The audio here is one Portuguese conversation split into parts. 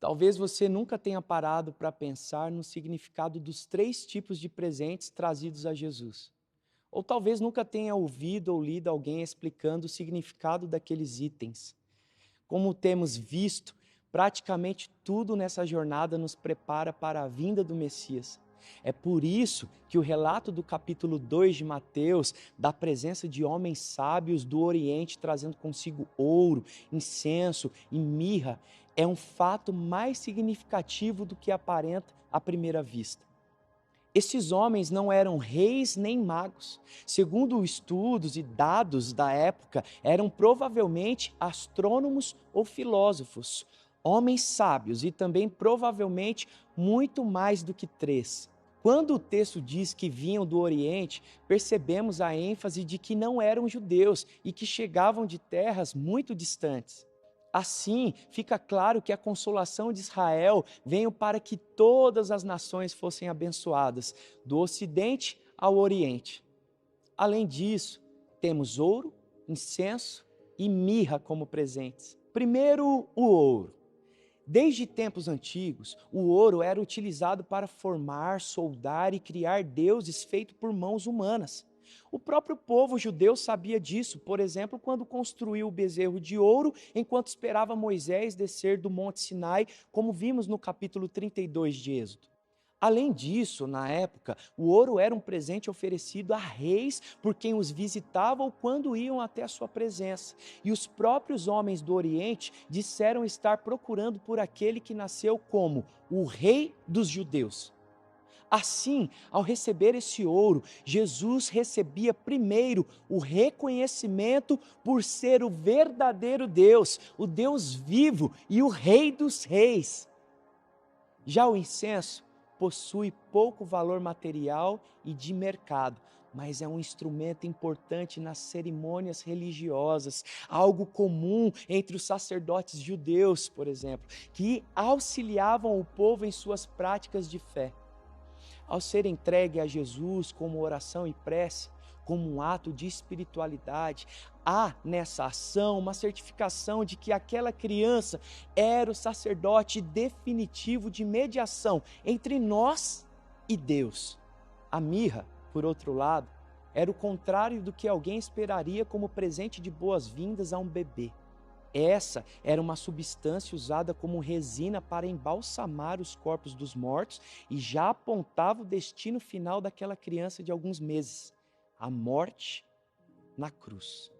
Talvez você nunca tenha parado para pensar no significado dos três tipos de presentes trazidos a Jesus. Ou talvez nunca tenha ouvido ou lido alguém explicando o significado daqueles itens. Como temos visto, praticamente tudo nessa jornada nos prepara para a vinda do Messias. É por isso que o relato do capítulo 2 de Mateus, da presença de homens sábios do Oriente trazendo consigo ouro, incenso e mirra, é um fato mais significativo do que aparenta à primeira vista. Estes homens não eram reis nem magos. Segundo estudos e dados da época, eram provavelmente astrônomos ou filósofos, homens sábios e também provavelmente muito mais do que três. Quando o texto diz que vinham do Oriente, percebemos a ênfase de que não eram judeus e que chegavam de terras muito distantes. Assim, fica claro que a consolação de Israel veio para que todas as nações fossem abençoadas, do Ocidente ao Oriente. Além disso, temos ouro, incenso e mirra como presentes. Primeiro, o ouro. Desde tempos antigos, o ouro era utilizado para formar, soldar e criar deuses feitos por mãos humanas. O próprio povo judeu sabia disso, por exemplo, quando construiu o bezerro de ouro enquanto esperava Moisés descer do Monte Sinai, como vimos no capítulo 32 de Êxodo. Além disso, na época, o ouro era um presente oferecido a reis por quem os visitavam quando iam até a sua presença. E os próprios homens do Oriente disseram estar procurando por aquele que nasceu como o rei dos judeus. Assim, ao receber esse ouro, Jesus recebia primeiro o reconhecimento por ser o verdadeiro Deus, o Deus vivo e o Rei dos Reis. Já o incenso possui pouco valor material e de mercado, mas é um instrumento importante nas cerimônias religiosas, algo comum entre os sacerdotes judeus, por exemplo, que auxiliavam o povo em suas práticas de fé. Ao ser entregue a Jesus como oração e prece, como um ato de espiritualidade, há nessa ação uma certificação de que aquela criança era o sacerdote definitivo de mediação entre nós e Deus. A mirra, por outro lado, era o contrário do que alguém esperaria como presente de boas-vindas a um bebê. Essa era uma substância usada como resina para embalsamar os corpos dos mortos e já apontava o destino final daquela criança de alguns meses, a morte na cruz.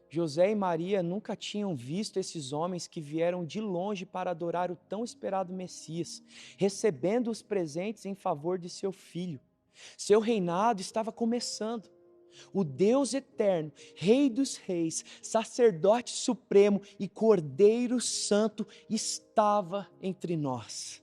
José e Maria nunca tinham visto esses homens que vieram de longe para adorar o tão esperado Messias, recebendo os presentes em favor de seu filho. Seu reinado estava começando. O Deus eterno, Rei dos reis, sacerdote supremo e Cordeiro Santo estava entre nós.